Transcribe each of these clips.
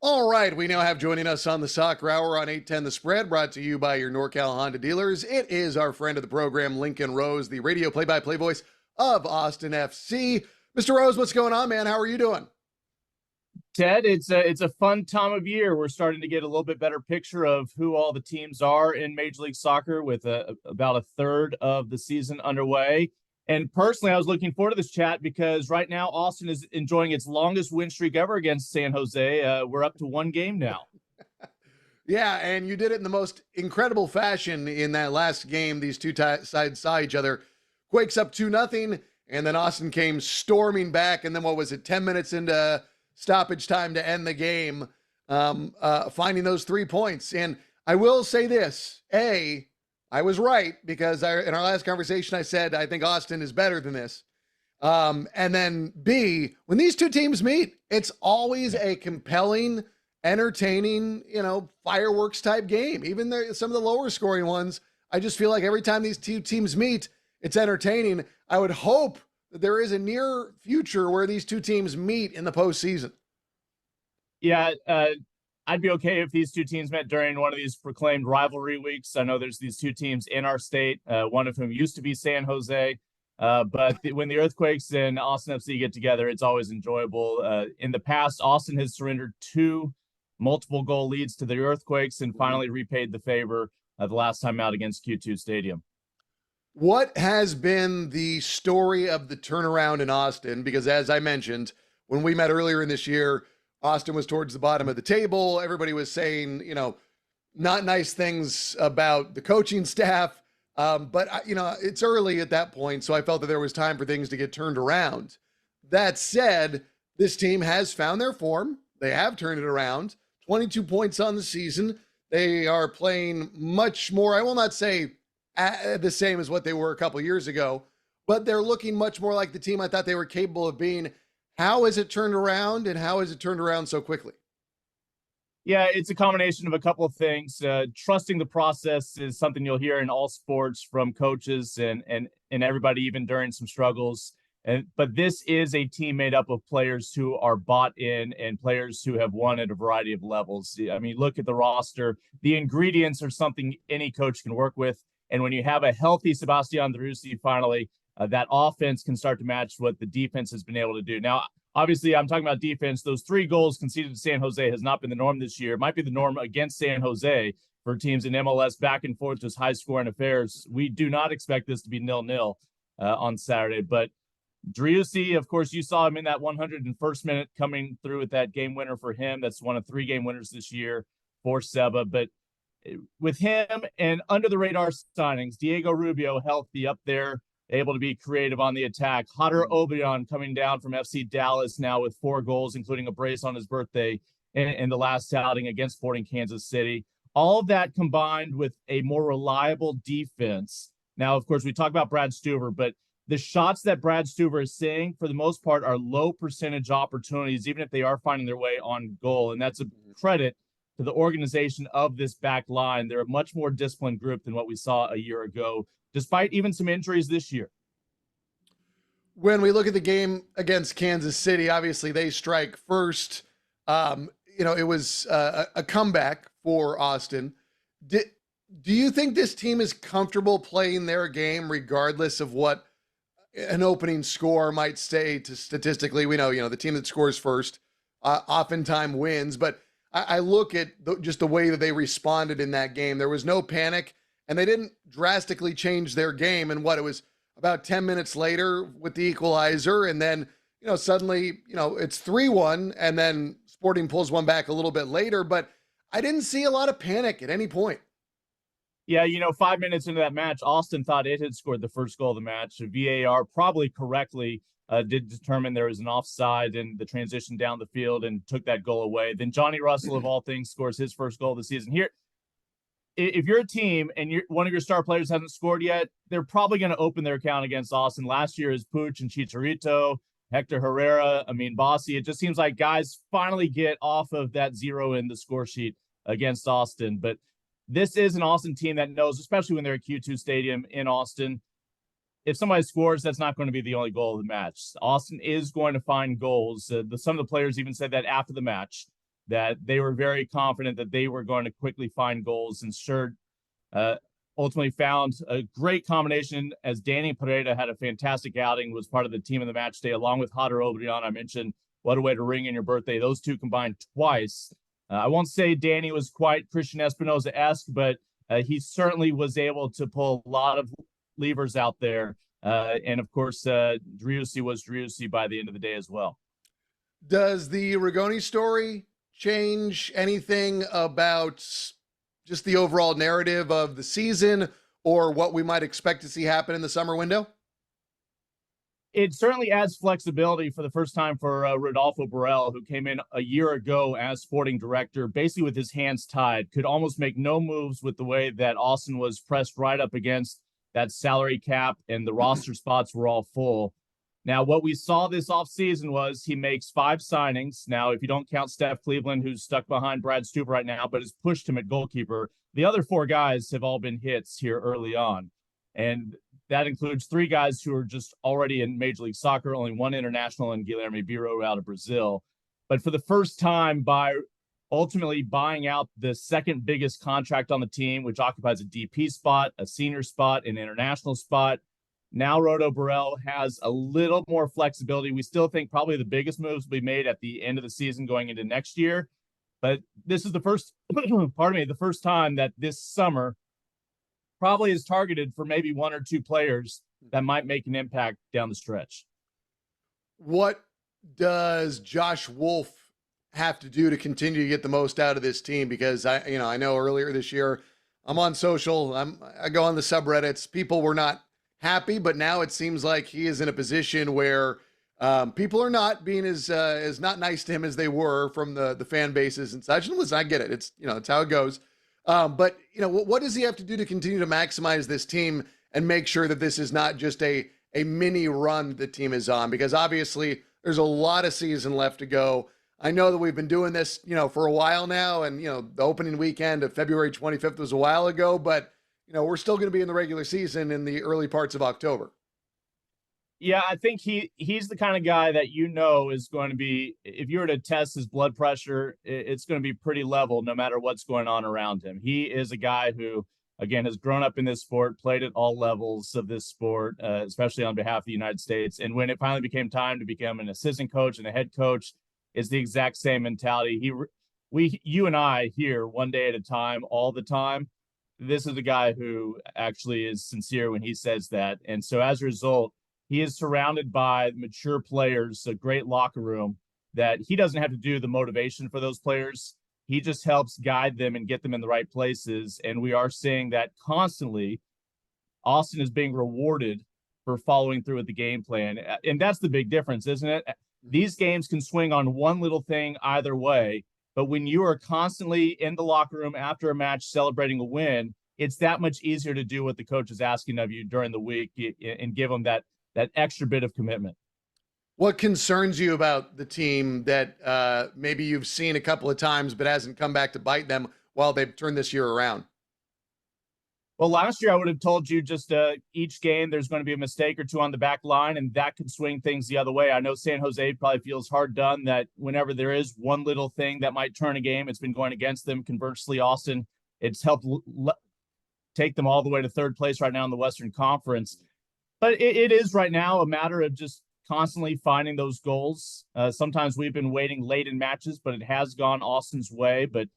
All right, we now have joining us on the Soccer Hour on 810 The Spread, brought to you by your NorCal Honda dealers. It is our friend of the program, Lincoln Rose, the radio play-by-play voice of Ausitn FC. Mr. Rose, what's going on, man? How are you doing? Ted, it's a fun time of year. We're starting to get a little bit better picture of who all the teams are in Major League Soccer with about a third of the season underway. And personally, I was looking forward to this chat because right now Austin is enjoying its longest win streak ever against San Jose. We're up to one game now. Yeah, and you did it in the most incredible fashion in that last game. These two sides saw each other. Quakes up 2-0, and then Austin came storming back. And then what was it, 10 minutes into stoppage time to end the game, finding those 3 points. And I will say this, I was right because in our last conversation, I said, I think Austin is better than this. And then B, when these two teams meet, it's always a compelling, entertaining, fireworks type game. Even some of the lower scoring ones, I just feel like every time these two teams meet, it's entertaining. I would hope that there is a near future where these two teams meet in the postseason. Yeah, I'd be okay if these two teams met during one of these proclaimed rivalry weeks. I know there's these two teams in our state, one of whom used to be San Jose. But when the Earthquakes and Ausitn FC get together, it's always enjoyable. In the past, Austin has surrendered 2 multiple goal leads to the Earthquakes and finally repaid the favor the last time out against Q2 Stadium. What has been the story of the turnaround in Austin? Because as I mentioned, when we met earlier in this year, Austin was towards the bottom of the table. Everybody was saying, not nice things about the coaching staff. But it's early at that point, so I felt that there was time for things to get turned around. That said, this team has found their form. They have turned it around. 22 points on the season. They are playing much more, I will not say the same as what they were a couple years ago, but they're looking much more like the team I thought they were capable of being. How has it turned around, and how has it turned around so quickly? Yeah, it's a combination of a couple of things. Trusting the process is something you'll hear in all sports from coaches and everybody, even during some struggles. But this is a team made up of players who are bought in and players who have won at a variety of levels. I mean, look at the roster. The ingredients are something any coach can work with. And when you have a healthy Sebastian Driussi, finally, that offense can start to match what the defense has been able to do. Now, obviously, I'm talking about defense. Those 3 goals conceded to San Jose has not been the norm this year. It might be the norm against San Jose for teams in MLS back and forth, just high-scoring affairs. We do not expect this to be 0-0 on Saturday. But Driussi, of course, you saw him in that 101st minute coming through with that game winner for him. That's one of 3 game winners this year for Seba. But with him and under-the-radar signings, Diego Rubio healthy up there, able to be creative on the attack. Hodder Obion coming down from FC Dallas now with 4 goals, including a brace on his birthday in the last outing against Sporting Kansas City. All of that combined with a more reliable defense. Now, of course, we talk about Brad Stuver, but the shots that Brad Stuver is seeing, for the most part, are low percentage opportunities, even if they are finding their way on goal. And that's a credit to the organization of this back line. They're a much more disciplined group than what we saw a year ago, despite even some injuries this year. When we look at the game against Kansas City, obviously they strike first. It was a comeback for Austin. Do you think this team is comfortable playing their game regardless of what an opening score might say to statistically? We know, the team that scores first oftentimes wins, but I look at just the way that they responded in that game. There was no panic, and they didn't drastically change their game. And it was about 10 minutes later with the equalizer. And then, suddenly, it's 3-1, and then Sporting pulls one back a little bit later. But I didn't see a lot of panic at any point. Yeah, 5 minutes into that match, Austin thought it had scored the first goal of the match. VAR probably correctly did determine there was an offside in the transition down the field and took that goal away. Then Johnny Russell, of all things, scores his first goal of the season. Here, if you're a team and one of your star players hasn't scored yet, they're probably going to open their account against Austin. Last year is Puch and Chicharito, Hector Herrera, Amin Bassi. It just seems like guys finally get off of that 0 in the score sheet against Austin. But this is an Austin team that knows, especially when they're at Q2 Stadium in Austin, if somebody scores, that's not going to be the only goal of the match. Austin is going to find goals. Some of the players even said that after the match, that they were very confident that they were going to quickly find goals, and sure, ultimately found a great combination as Danny Pereira had a fantastic outing, was part of the team of the match day, along with Hader Obrian. I mentioned what a way to ring in your birthday. Those two combined twice. I won't say Danny was quite Christian Espinoza-esque, but he certainly was able to pull a lot of levers out there. And of course, Driussi was Driussi by the end of the day as well. Does the Rigoni story change anything about just the overall narrative of the season or what we might expect to see happen in the summer window? It certainly adds flexibility for the first time for Rodolfo Borrell, who came in a year ago as sporting director, basically with his hands tied, could almost make no moves with the way that Austin was pressed right up against that salary cap and the roster spots were all full. Now, what we saw this offseason was he makes 5 signings. Now, if you don't count Steph Cleveland, who's stuck behind Brad Stuber right now, but has pushed him at goalkeeper, the other 4 guys have all been hits here early on. And that includes 3 guys who are just already in Major League Soccer, only 1 international in Guilherme Biro out of Brazil. But for the first time, by ultimately buying out the second biggest contract on the team, which occupies a DP spot, a senior spot, an international spot, now Rodo Borrell has a little more flexibility. We still think probably the biggest moves will be made at the end of the season going into next year. But this is the first, the first time that this summer probably is targeted for maybe 1 or 2 players that might make an impact down the stretch. What does Josh Wolf have to do to continue to get the most out of this team? Because I know earlier this year, I'm on social, I go on the subreddits, people were not happy, but now it seems like he is in a position where people are not being as not nice to him as they were from the fan bases and such. And listen, I get it. It's how it goes. But what does he have to do to continue to maximize this team and make sure that this is not just a mini run the team is on? Because obviously there's a lot of season left to go. I know that we've been doing this, for a while now, and the opening weekend of February 25th was a while ago, but we're still going to be in the regular season in the early parts of October. Yeah, I think he's the kind of guy that is going to be, if you were to test his blood pressure, it's going to be pretty level no matter what's going on around him. He is a guy who, again, has grown up in this sport, played at all levels of this sport, especially on behalf of the United States. And when it finally became time to become an assistant coach and a head coach, it's the exact same mentality. You and I here one day at a time, all the time. This is a guy who actually is sincere when he says that. And so as a result, he is surrounded by mature players, a great locker room that he doesn't have to do the motivation for those players. He just helps guide them and get them in the right places. And we are seeing that constantly. Austin is being rewarded for following through with the game plan. And that's the big difference, isn't it? These games can swing on one little thing either way. But when you are constantly in the locker room after a match celebrating a win, it's that much easier to do what the coach is asking of you during the week and give them that extra bit of commitment. What concerns you about the team that maybe you've seen a couple of times but hasn't come back to bite them while they've turned this year around? Well, last year I would have told you just each game there's going to be a mistake or 2 on the back line, and that could swing things the other way. I know San Jose probably feels hard done that whenever there is one little thing that might turn a game, it's been going against them. Conversely, Austin, it's helped take them all the way to 3rd place right now in the Western Conference. But it is right now a matter of just constantly finding those goals. Sometimes we've been waiting late in matches, but it has gone Austin's way. But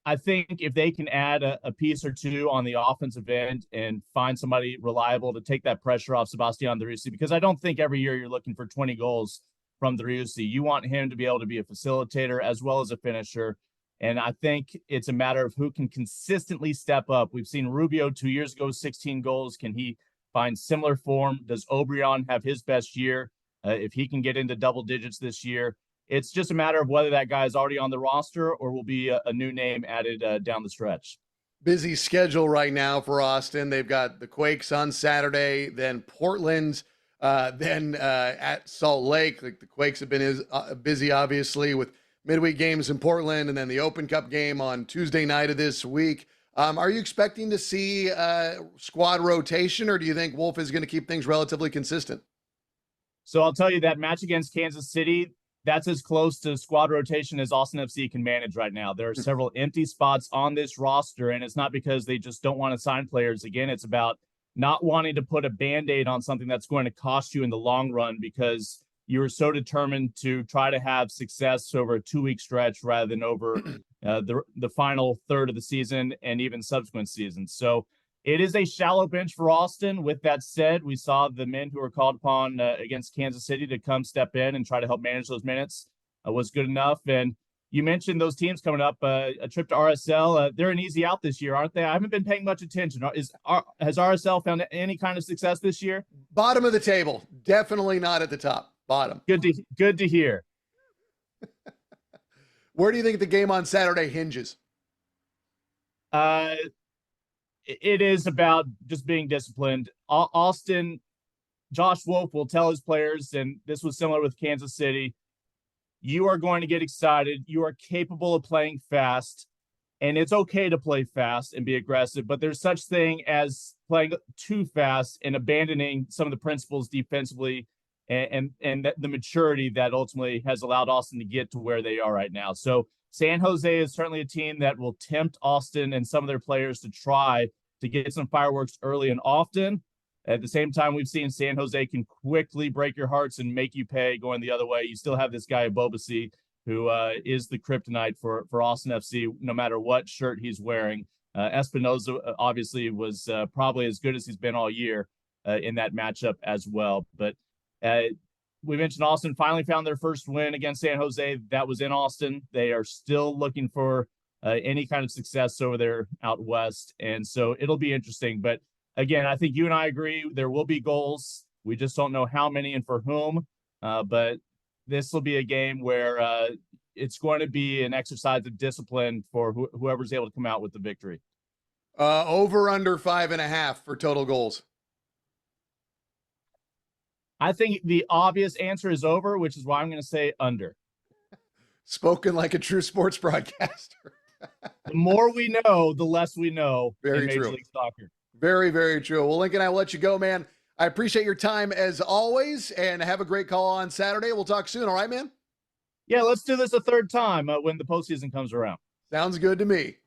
I think if they can add a piece or 2 on the offensive end and find somebody reliable to take that pressure off Sebastian Driussi, because I don't think every year you're looking for 20 goals from Driussi. You want him to be able to be a facilitator as well as a finisher. And I think it's a matter of who can consistently step up. We've seen Rubio 2 years ago, 16 goals. Can he find similar form? Does Obrian have his best year? If he can get into double digits this year, it's just a matter of whether that guy is already on the roster or will be a new name added down the stretch. Busy schedule right now for Austin. They've got the Quakes on Saturday, then Portland, then at Salt Lake. Like the Quakes have been busy, obviously, with midweek games in Portland, and then the Open Cup game on Tuesday night of this week. Are you expecting to see squad rotation, or do you think Wolf is going to keep things relatively consistent? So I'll tell you that match against Kansas City, that's as close to squad rotation as Austin FC can manage right now. There are several empty spots on this roster, and it's not because they just don't want to sign players. Again, it's about not wanting to put a Band-Aid on something that's going to cost you in the long run because you were so determined to try to have success over a 2-week stretch rather than over the final third of the season and even subsequent seasons. So it is a shallow bench for Austin. With that said, we saw the men who were called upon against Kansas City to come step in and try to help manage those minutes was good enough. And you mentioned those teams coming up, a trip to RSL. They're an easy out this year, aren't they? I haven't been paying much attention. Has RSL found any kind of success this year? Bottom of the table. Definitely not at the top. Bottom. Good to hear. Where do you think the game on Saturday hinges? It is about just being disciplined. Austin, Josh Wolf will tell his players, and this was similar with Kansas City, you are going to get excited. You are capable of playing fast, and it's okay to play fast and be aggressive, but there's such thing as playing too fast and abandoning some of the principles defensively and the maturity that ultimately has allowed Austin to get to where they are right now. So San Jose is certainly a team that will tempt Austin and some of their players to try to get some fireworks early and often. At the same time, we've seen San Jose can quickly break your hearts and make you pay going the other way. You still have this guy, Bobasi, who is the kryptonite for Austin FC, no matter what shirt he's wearing. Espinoza obviously was probably as good as he's been all year in that matchup as well. But we mentioned Austin finally found their first win against San Jose. That was in Austin. They are still looking for any kind of success over there out west. And so it'll be interesting. But again, I think you and I agree there will be goals. We just don't know how many and for whom. But this will be a game where it's going to be an exercise of discipline for whoever's able to come out with the victory. Over under 5.5 for total goals. I think the obvious answer is over, which is why I'm going to say under. Spoken like a true sports broadcaster. The more we know, the less we know. Very in Major true. League Soccer. Very, very true. Well, Lincoln, I'll let you go, man. I appreciate your time as always, and have a great call on Saturday. We'll talk soon. All right, man? Yeah, let's do this a third time when the postseason comes around. Sounds good to me.